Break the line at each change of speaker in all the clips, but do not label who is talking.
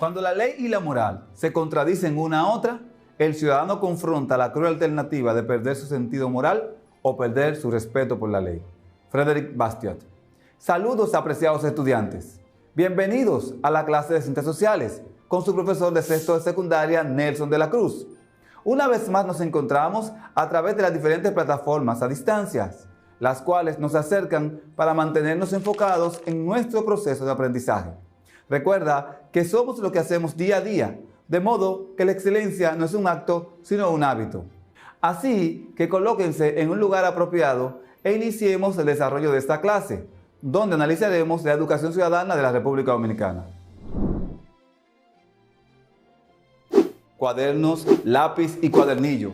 Cuando la ley y la moral se contradicen una a otra, el ciudadano confronta la cruel alternativa de perder su sentido moral o perder su respeto por la ley. Frédéric Bastiat. Saludos, apreciados estudiantes. Bienvenidos a la clase de Ciencias Sociales con su profesor de sexto de secundaria, Nelson de la Cruz. Una vez más nos encontramos a través de las diferentes plataformas a distancias, las cuales nos acercan para mantenernos enfocados en nuestro proceso de aprendizaje. Recuerda que somos lo que hacemos día a día, de modo que la excelencia no es un acto, sino un hábito. Así que colóquense en un lugar apropiado e iniciemos el desarrollo de esta clase, donde analizaremos la educación ciudadana de la República Dominicana. Cuadernos, lápiz y cuadernillo.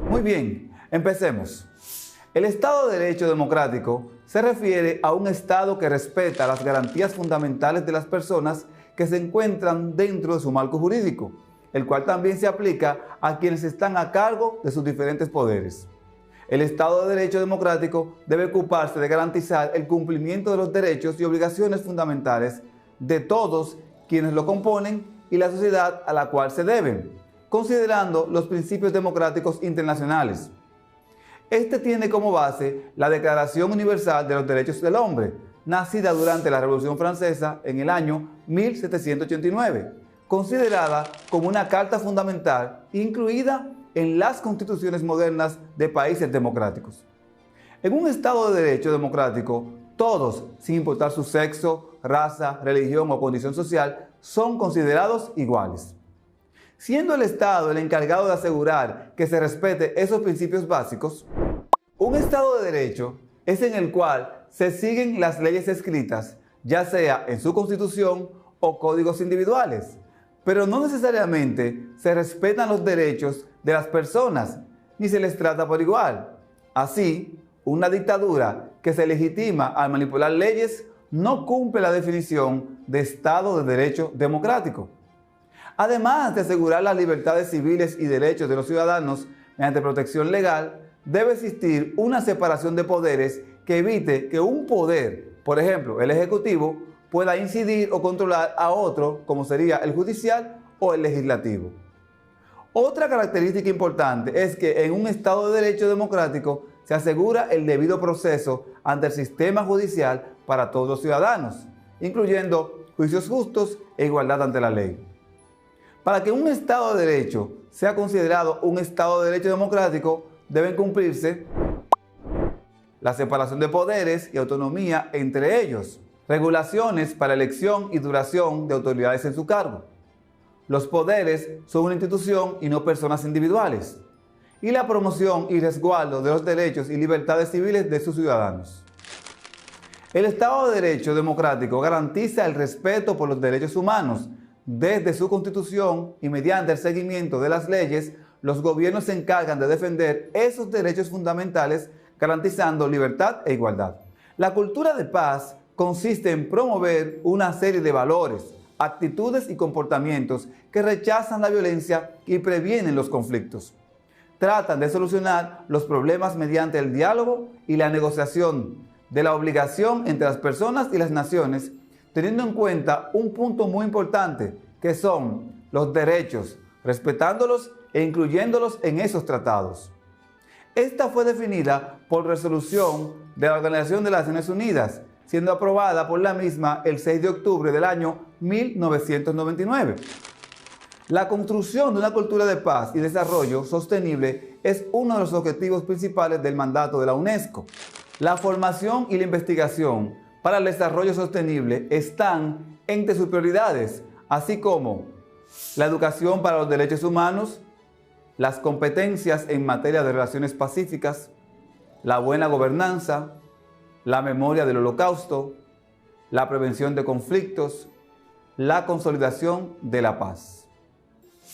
Muy bien, empecemos. El Estado de Derecho democrático se refiere a un Estado que respeta las garantías fundamentales de las personas que se encuentran dentro de su marco jurídico, el cual también se aplica a quienes están a cargo de sus diferentes poderes. El Estado de Derecho democrático debe ocuparse de garantizar el cumplimiento de los derechos y obligaciones fundamentales de todos quienes lo componen y la sociedad a la cual se deben, considerando los principios democráticos internacionales. Este tiene como base la Declaración Universal de los Derechos del Hombre, nacida durante la Revolución Francesa en el año 1789, considerada como una carta fundamental incluida en las constituciones modernas de países democráticos. En un Estado de Derecho democrático, todos, sin importar su sexo, raza, religión o condición social, son considerados iguales. Siendo el Estado el encargado de asegurar que se respete esos principios básicos, un Estado de Derecho es en el cual se siguen las leyes escritas, ya sea en su Constitución o códigos individuales, pero no necesariamente se respetan los derechos de las personas ni se les trata por igual. Así, una dictadura que se legitima al manipular leyes no cumple la definición de Estado de Derecho democrático. Además de asegurar las libertades civiles y derechos de los ciudadanos mediante protección legal, debe existir una separación de poderes que evite que un poder, por ejemplo el Ejecutivo, pueda incidir o controlar a otro, como sería el judicial o el legislativo. Otra característica importante es que en un Estado de Derecho democrático se asegura el debido proceso ante el sistema judicial para todos los ciudadanos, incluyendo juicios justos e igualdad ante la ley. Para que un Estado de Derecho sea considerado un Estado de Derecho democrático, deben cumplirse la separación de poderes y autonomía entre ellos, regulaciones para elección y duración de autoridades en su cargo. Los poderes son una institución y no personas individuales, y la promoción y resguardo de los derechos y libertades civiles de sus ciudadanos. El Estado de Derecho democrático garantiza el respeto por los derechos humanos. Desde su constitución y mediante el seguimiento de las leyes, los gobiernos se encargan de defender esos derechos fundamentales, garantizando libertad e igualdad. La cultura de paz consiste en promover una serie de valores, actitudes y comportamientos que rechazan la violencia y previenen los conflictos. Tratan de solucionar los problemas mediante el diálogo y la negociación de la obligación entre las personas y las naciones, teniendo en cuenta un punto muy importante, que son los derechos, respetándolos e incluyéndolos en esos tratados. Esta fue definida por resolución de la Organización de las Naciones Unidas, siendo aprobada por la misma el 6 de octubre del año 1999. La construcción de una cultura de paz y desarrollo sostenible es uno de los objetivos principales del mandato de la UNESCO. La formación y la investigación para el desarrollo sostenible están entre sus prioridades, así como la educación para los derechos humanos, las competencias en materia de relaciones pacíficas, la buena gobernanza, la memoria del Holocausto, la prevención de conflictos, la consolidación de la paz.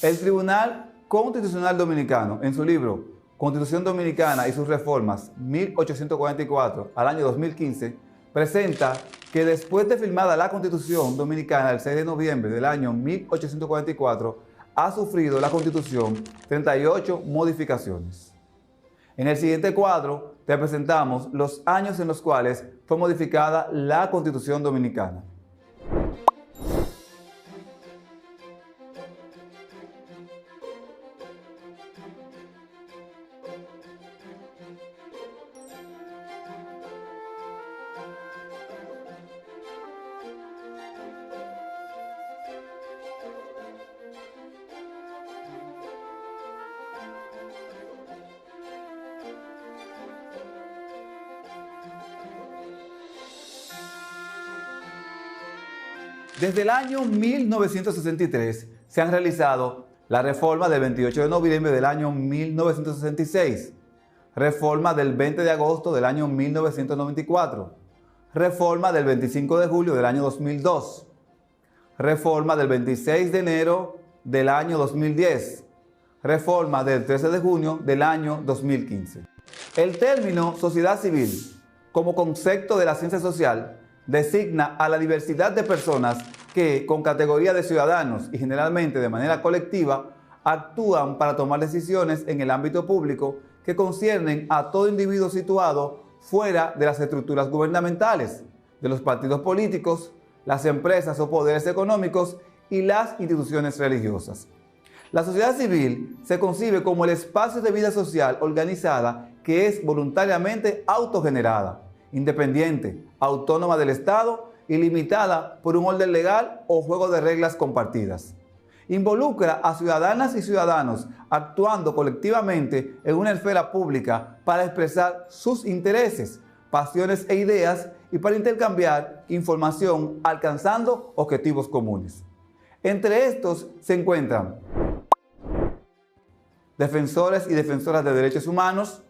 El Tribunal Constitucional Dominicano, en su libro Constitución Dominicana y sus reformas 1844 al año 2015, presenta que después de firmada la Constitución Dominicana el 6 de noviembre del año 1844, ha sufrido la Constitución 38 modificaciones. En el siguiente cuadro te presentamos los años en los cuales fue modificada la Constitución Dominicana. Desde el año 1963 se han realizado la reforma del 28 de noviembre del año 1966, reforma del 20 de agosto del año 1994, reforma del 25 de julio del año 2002, reforma del 26 de enero del año 2010, reforma del 13 de junio del año 2015. El término sociedad civil, como concepto de la ciencia social, designa a la diversidad de personas que, con categoría de ciudadanos y generalmente de manera colectiva, actúan para tomar decisiones en el ámbito público que conciernen a todo individuo situado fuera de las estructuras gubernamentales, de los partidos políticos, las empresas o poderes económicos y las instituciones religiosas. La sociedad civil se concibe como el espacio de vida social organizada que es voluntariamente autogenerada, independiente, autónoma del Estado y limitada por un orden legal o juego de reglas compartidas. Involucra a ciudadanas y ciudadanos actuando colectivamente en una esfera pública para expresar sus intereses, pasiones e ideas y para intercambiar información alcanzando objetivos comunes. Entre estos se encuentran defensores y defensoras de derechos humanos,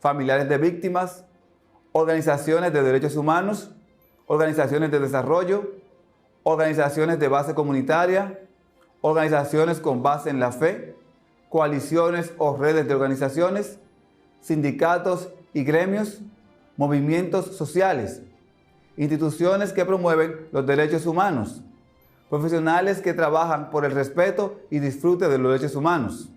familiares de víctimas, organizaciones de derechos humanos, organizaciones de desarrollo, organizaciones de base comunitaria, organizaciones con base en la fe, coaliciones o redes de organizaciones, sindicatos y gremios, movimientos sociales, instituciones que promueven los derechos humanos, profesionales que trabajan por el respeto y disfrute de los derechos humanos.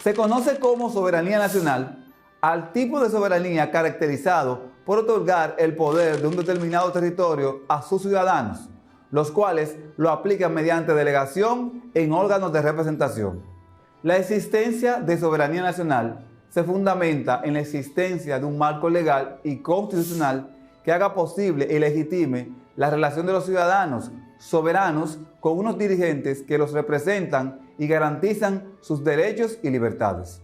Se conoce como soberanía nacional al tipo de soberanía caracterizado por otorgar el poder de un determinado territorio a sus ciudadanos, los cuales lo aplican mediante delegación en órganos de representación. La existencia de soberanía nacional se fundamenta en la existencia de un marco legal y constitucional que haga posible y legitime la relación de los ciudadanos soberanos con unos dirigentes que los representan y garantizan sus derechos y libertades.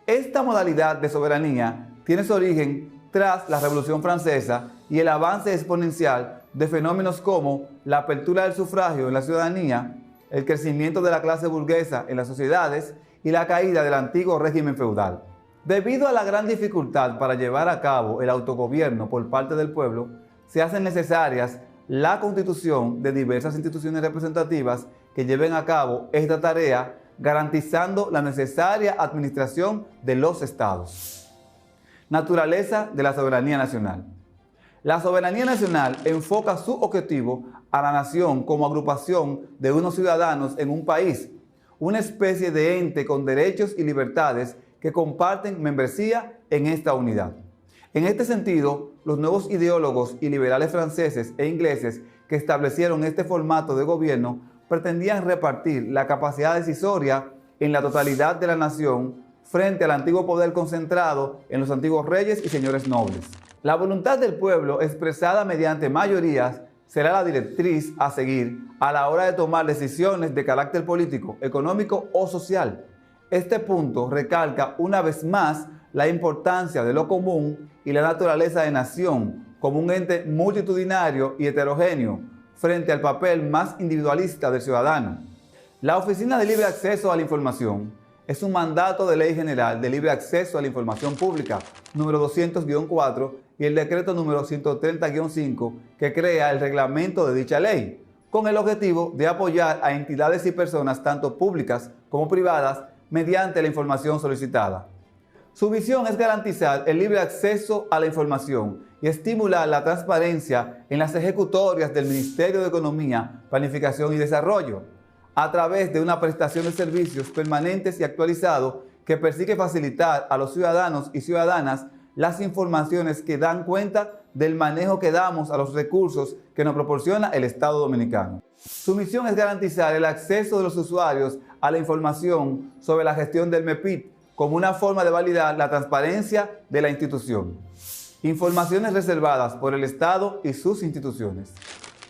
Esta modalidad de soberanía tiene su origen tras la Revolución Francesa y el avance exponencial de fenómenos como la apertura del sufragio en la ciudadanía, el crecimiento de la clase burguesa en las sociedades y la caída del antiguo régimen feudal. Debido a la gran dificultad para llevar a cabo el autogobierno por parte del pueblo, se hacen necesarias la constitución de diversas instituciones representativas que lleven a cabo esta tarea, garantizando la necesaria administración de los estados. Naturaleza de la soberanía nacional. La soberanía nacional enfoca su objetivo a la nación como agrupación de unos ciudadanos en un país, una especie de ente con derechos y libertades que comparten membresía en esta unidad. En este sentido, los nuevos ideólogos y liberales franceses e ingleses que establecieron este formato de gobierno pretendían repartir la capacidad decisoria en la totalidad de la nación frente al antiguo poder concentrado en los antiguos reyes y señores nobles. La voluntad del pueblo expresada mediante mayorías será la directriz a seguir a la hora de tomar decisiones de carácter político, económico o social. Este punto recalca una vez más la importancia de lo común y la naturaleza de nación como un ente multitudinario y heterogéneo frente al papel más individualista del ciudadano. La Oficina de Libre Acceso a la Información es un mandato de Ley General de Libre Acceso a la Información Pública número 200-4 y el decreto número 130-5 que crea el reglamento de dicha ley, con el objetivo de apoyar a entidades y personas tanto públicas como privadas mediante la información solicitada. Su visión es garantizar el libre acceso a la información y estimular la transparencia en las ejecutorias del Ministerio de Economía, Planificación y Desarrollo, a través de una prestación de servicios permanentes y actualizados que persigue facilitar a los ciudadanos y ciudadanas las informaciones que dan cuenta del manejo que damos a los recursos que nos proporciona el Estado Dominicano. Su misión es garantizar el acceso de los usuarios a la información sobre la gestión del MEPIT como una forma de validar la transparencia de la institución. Informaciones reservadas por el Estado y sus instituciones.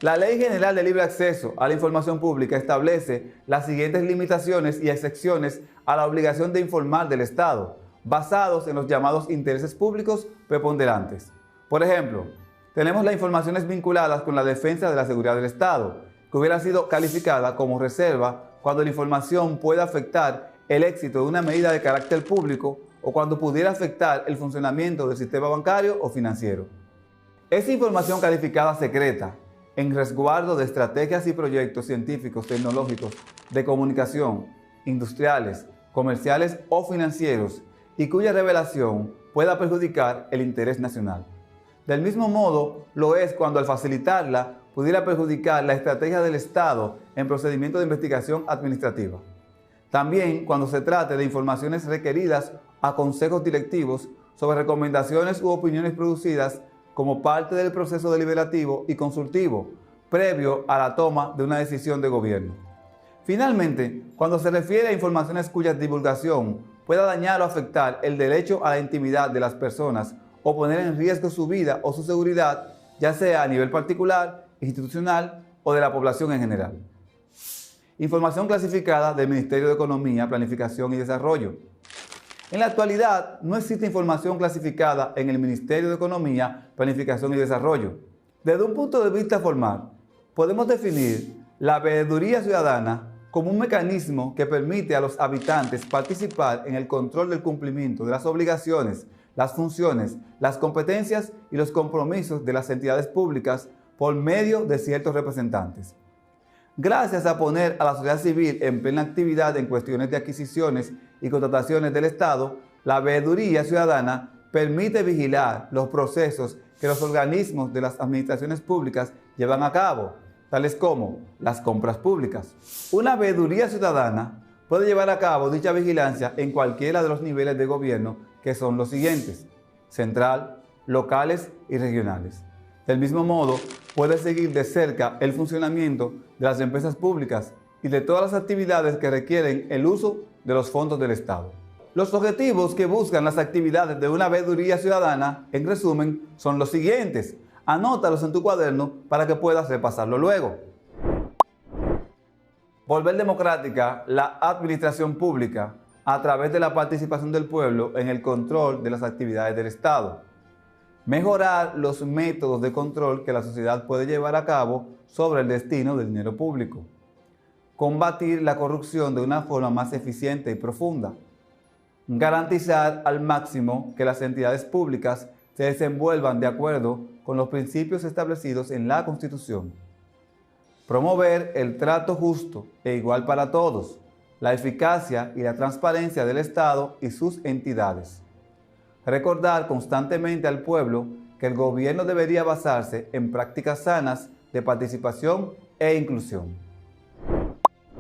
La Ley General de Libre Acceso a la Información Pública establece las siguientes limitaciones y excepciones a la obligación de informar del Estado, basados en los llamados intereses públicos preponderantes. Por ejemplo, tenemos las informaciones vinculadas con la defensa de la seguridad del Estado, que hubiera sido calificada como reserva cuando la información pueda afectar el éxito de una medida de carácter público o cuando pudiera afectar el funcionamiento del sistema bancario o financiero. Esa información calificada secreta, en resguardo de estrategias y proyectos científicos, tecnológicos, de comunicación, industriales, comerciales o financieros, y cuya revelación pueda perjudicar el interés nacional. Del mismo modo, lo es cuando al facilitarla pudiera perjudicar la estrategia del Estado en procedimientos de investigación administrativa. También cuando se trate de informaciones requeridas a consejos directivos sobre recomendaciones u opiniones producidas como parte del proceso deliberativo y consultivo previo a la toma de una decisión de gobierno. Finalmente, cuando se refiere a informaciones cuya divulgación pueda dañar o afectar el derecho a la intimidad de las personas o poner en riesgo su vida o su seguridad, ya sea a nivel particular, institucional o de la población en general. Información clasificada del Ministerio de Economía, Planificación y Desarrollo. En la actualidad, no existe información clasificada en el Ministerio de Economía, Planificación y Desarrollo. Desde un punto de vista formal, podemos definir la veeduría ciudadana como un mecanismo que permite a los habitantes participar en el control del cumplimiento de las obligaciones, las funciones, las competencias y los compromisos de las entidades públicas por medio de ciertos representantes. Gracias a poner a la sociedad civil en plena actividad en cuestiones de adquisiciones y contrataciones del Estado, la veeduría ciudadana permite vigilar los procesos que los organismos de las administraciones públicas llevan a cabo, tales como las compras públicas. Una veeduría ciudadana puede llevar a cabo dicha vigilancia en cualquiera de los niveles de gobierno, que son los siguientes: central, locales y regionales. Del mismo modo, puede seguir de cerca el funcionamiento de las empresas públicas y de todas las actividades que requieren el uso de los fondos del Estado. Los objetivos que buscan las actividades de una veeduría ciudadana, en resumen, son los siguientes. Anótalos en tu cuaderno para que puedas repasarlo luego. Volver democrática la administración pública a través de la participación del pueblo en el control de las actividades del Estado. Mejorar los métodos de control que la sociedad puede llevar a cabo sobre el destino del dinero público. Combatir la corrupción de una forma más eficiente y profunda. Garantizar al máximo que las entidades públicas se desenvuelvan de acuerdo con los principios establecidos en la Constitución. Promover el trato justo e igual para todos, la eficacia y la transparencia del Estado y sus entidades. Recordar constantemente al pueblo que el gobierno debería basarse en prácticas sanas de participación e inclusión.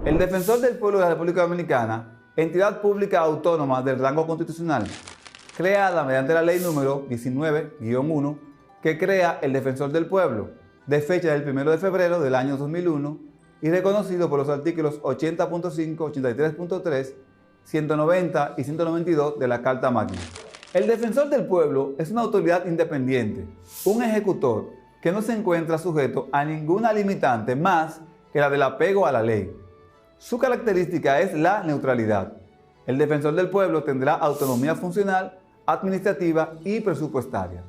El Defensor del Pueblo de la República Dominicana, entidad pública autónoma del rango constitucional, creada mediante la Ley número 19-1, que crea el Defensor del Pueblo, de fecha del 1 de febrero del año 2001 y reconocido por los artículos 80.5, 83.3, 190 y 192 de la Carta Magna. El Defensor del Pueblo es una autoridad independiente, un ejecutor que no se encuentra sujeto a ninguna limitante más que la del apego a la ley. Su característica es la neutralidad. El Defensor del Pueblo tendrá autonomía funcional, administrativa y presupuestaria.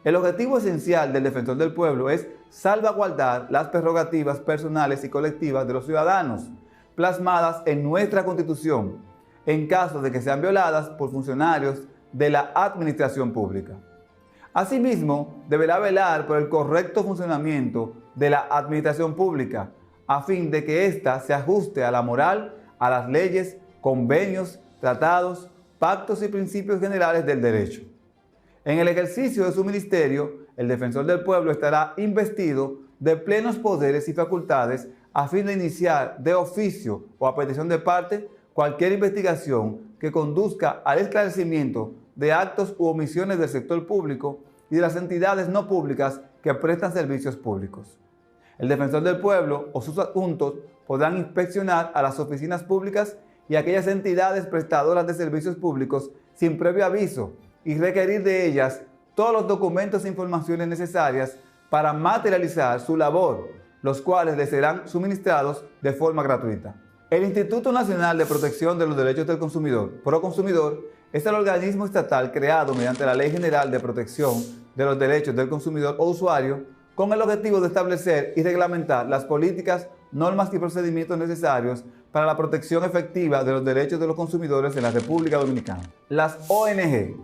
El objetivo esencial del Defensor del Pueblo es salvaguardar las prerrogativas personales y colectivas de los ciudadanos, plasmadas en nuestra Constitución, en caso de que sean violadas por funcionarios de la administración pública. Asimismo, deberá velar por el correcto funcionamiento de la administración pública, a fin de que ésta se ajuste a la moral, a las leyes, convenios, tratados, pactos y principios generales del derecho. En el ejercicio de su ministerio, el defensor del pueblo estará investido de plenos poderes y facultades a fin de iniciar de oficio o a petición de parte cualquier investigación que conduzca al esclarecimiento de actos u omisiones del sector público y de las entidades no públicas que prestan servicios públicos. El defensor del pueblo o sus adjuntos podrán inspeccionar a las oficinas públicas y aquellas entidades prestadoras de servicios públicos sin previo aviso y requerir de ellas todos los documentos e informaciones necesarias para materializar su labor, los cuales les serán suministrados de forma gratuita. El Instituto Nacional de Protección de los Derechos del Consumidor, Proconsumidor, es el organismo estatal creado mediante la Ley General de Protección de los Derechos del Consumidor o Usuario con el objetivo de establecer y reglamentar las políticas, normas y procedimientos necesarios para la protección efectiva de los derechos de los consumidores en la República Dominicana. Las ONG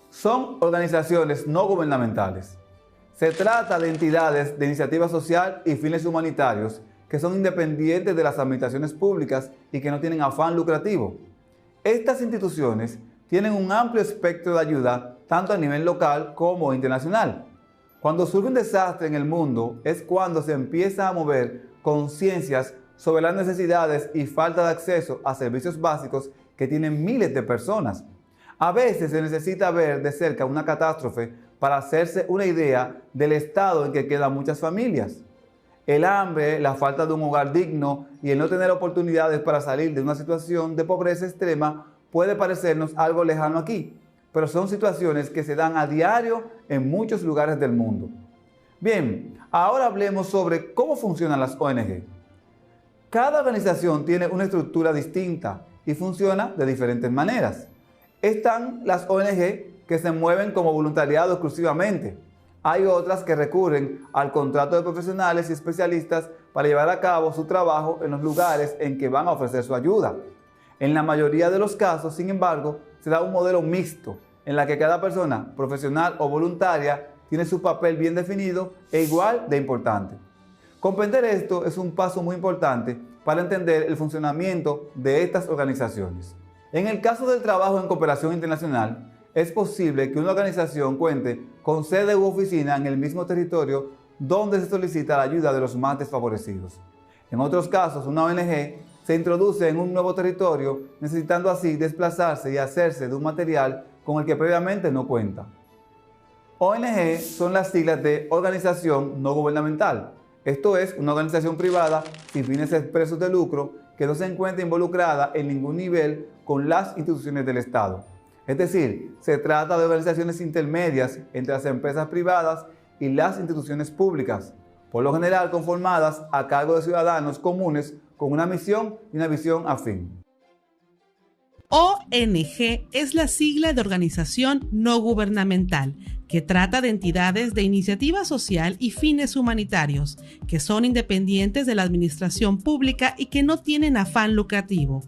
son organizaciones no gubernamentales. Se trata de entidades de iniciativa social y fines humanitarios que son independientes de las administraciones públicas y que no tienen afán lucrativo. Estas instituciones tienen un amplio espectro de ayuda tanto a nivel local como internacional. Cuando surge un desastre en el mundo es cuando se empieza a mover conciencias sobre las necesidades y falta de acceso a servicios básicos que tienen miles de personas. A veces se necesita ver de cerca una catástrofe para hacerse una idea del estado en que quedan muchas familias. El hambre, la falta de un hogar digno y el no tener oportunidades para salir de una situación de pobreza extrema puede parecernos algo lejano aquí, pero son situaciones que se dan a diario en muchos lugares del mundo. Bien, ahora hablemos sobre cómo funcionan las ONG. Cada organización tiene una estructura distinta y funciona de diferentes maneras. Están las ONG que se mueven como voluntariado exclusivamente. Hay otras que recurren al contrato de profesionales y especialistas para llevar a cabo su trabajo en los lugares en que van a ofrecer su ayuda. En la mayoría de los casos, sin embargo, se da un modelo mixto, en la que cada persona, profesional o voluntaria, tiene su papel bien definido e igual de importante. Comprender esto es un paso muy importante para entender el funcionamiento de estas organizaciones. En el caso del trabajo en cooperación internacional, es posible que una organización cuente con sede u oficina en el mismo territorio donde se solicita la ayuda de los más desfavorecidos. En otros casos, una ONG se introduce en un nuevo territorio, necesitando así desplazarse y hacerse de un material con el que previamente no cuenta. ONG son las siglas de Organización No Gubernamental. Esto es una organización privada sin fines expresos de lucro que no se encuentra involucrada en ningún nivel con las instituciones del Estado. Es decir, se trata de organizaciones intermedias entre las empresas privadas y las instituciones públicas, por lo general conformadas a cargo de ciudadanos comunes con una misión y una visión afín.
ONG es la sigla de Organización No Gubernamental, que trata de entidades de iniciativa social y fines humanitarios, que son independientes de la administración pública y que no tienen afán lucrativo.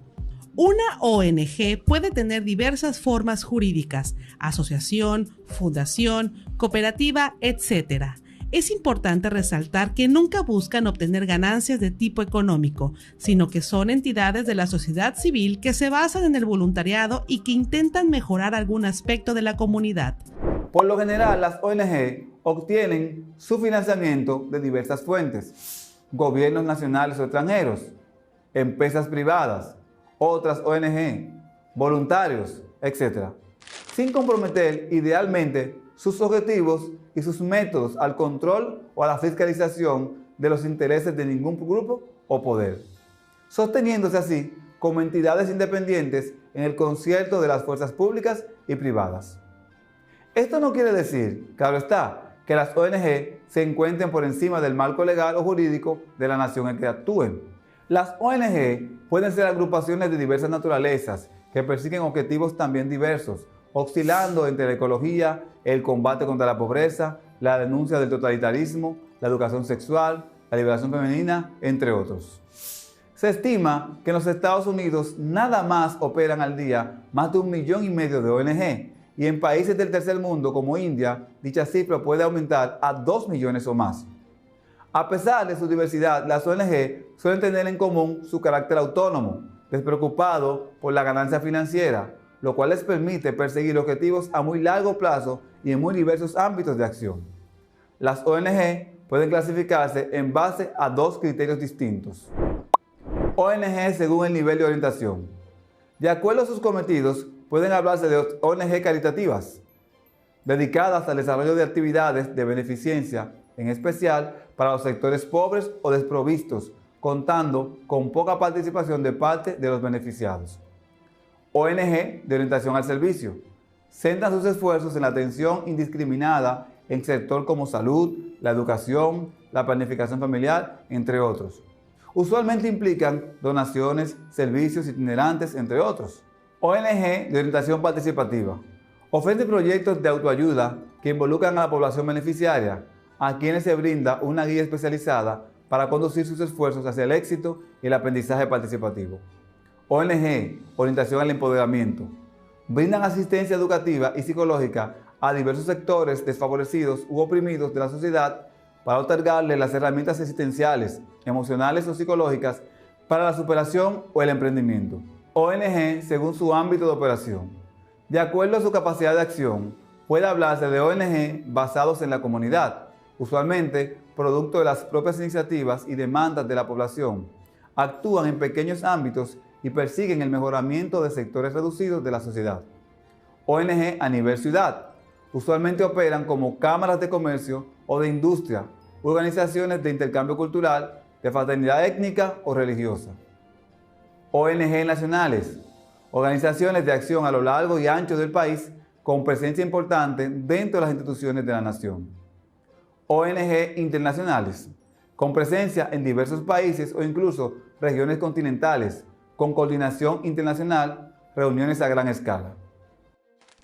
Una ONG puede tener diversas formas jurídicas: asociación, fundación, cooperativa, etc. Es importante resaltar que nunca buscan obtener ganancias de tipo económico, sino que son entidades de la sociedad civil que se basan en el voluntariado y que intentan mejorar algún aspecto de la comunidad.
Por lo general, las ONG obtienen su financiamiento de diversas fuentes: gobiernos nacionales o extranjeros, empresas privadas, otras ONG, voluntarios, etc., sin comprometer idealmente sus objetivos y sus métodos al control o a la fiscalización de los intereses de ningún grupo o poder, sosteniéndose así como entidades independientes en el concierto de las fuerzas públicas y privadas. Esto no quiere decir, claro está, que las ONG se encuentren por encima del marco legal o jurídico de la nación en que actúen. Las ONG pueden ser agrupaciones de diversas naturalezas que persiguen objetivos también diversos, oscilando entre la ecología, el combate contra la pobreza, la denuncia del totalitarismo, la educación sexual, la liberación femenina, entre otros. Se estima que en los Estados Unidos nada más operan al día más de 1,5 millones de ONG, y en países del tercer mundo como India, dicha cifra puede aumentar a 2 millones o más. A pesar de su diversidad, las ONG suelen tener en común su carácter autónomo, despreocupado por la ganancia financiera, lo cual les permite perseguir objetivos a muy largo plazo y en muy diversos ámbitos de acción. Las ONG pueden clasificarse en base a dos criterios distintos. ONG según el nivel de orientación. De acuerdo a sus cometidos, pueden hablarse de ONG caritativas, dedicadas al desarrollo de actividades de beneficencia, en especial para los sectores pobres o desprovistos, contando con poca participación de parte de los beneficiados. ONG de orientación al servicio. Centran sus esfuerzos en la atención indiscriminada en sectores como salud, la educación, la planificación familiar, entre otros. Usualmente implican donaciones, servicios itinerantes, entre otros. ONG de orientación participativa. Ofrece proyectos de autoayuda que involucran a la población beneficiaria, a quienes se brinda una guía especializada para conducir sus esfuerzos hacia el éxito y el aprendizaje participativo. ONG, orientación al empoderamiento. Brindan asistencia educativa y psicológica a diversos sectores desfavorecidos u oprimidos de la sociedad para otorgarles las herramientas existenciales, emocionales o psicológicas para la superación o el emprendimiento. ONG según su ámbito de operación. De acuerdo a su capacidad de acción, puede hablarse de ONG basados en la comunidad, usualmente producto de las propias iniciativas y demandas de la población. Actúan en pequeños ámbitos y persiguen el mejoramiento de sectores reducidos de la sociedad. ONG a nivel ciudad. Usualmente operan como cámaras de comercio o de industria, organizaciones de intercambio cultural, de fraternidad étnica o religiosa. ONG nacionales. Organizaciones de acción a lo largo y ancho del país con presencia importante dentro de las instituciones de la nación. ONG internacionales, con presencia en diversos países o incluso regiones continentales, con coordinación internacional, reuniones a gran escala.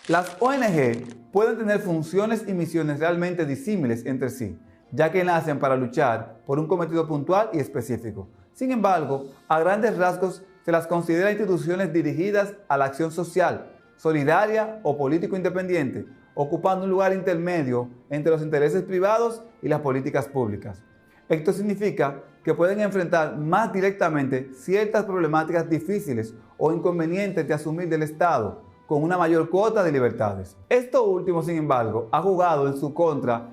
Las ONG pueden tener funciones y misiones realmente disímiles entre sí, ya que nacen para luchar por un cometido puntual y específico. Sin embargo, a grandes rasgos se las considera instituciones dirigidas a la acción social, solidaria o político independiente, ocupando un lugar intermedio entre los intereses privados y las políticas públicas. Esto significa que pueden enfrentar más directamente ciertas problemáticas difíciles o inconvenientes de asumir del Estado, con una mayor cuota de libertades. Esto último, sin embargo, ha jugado en su contra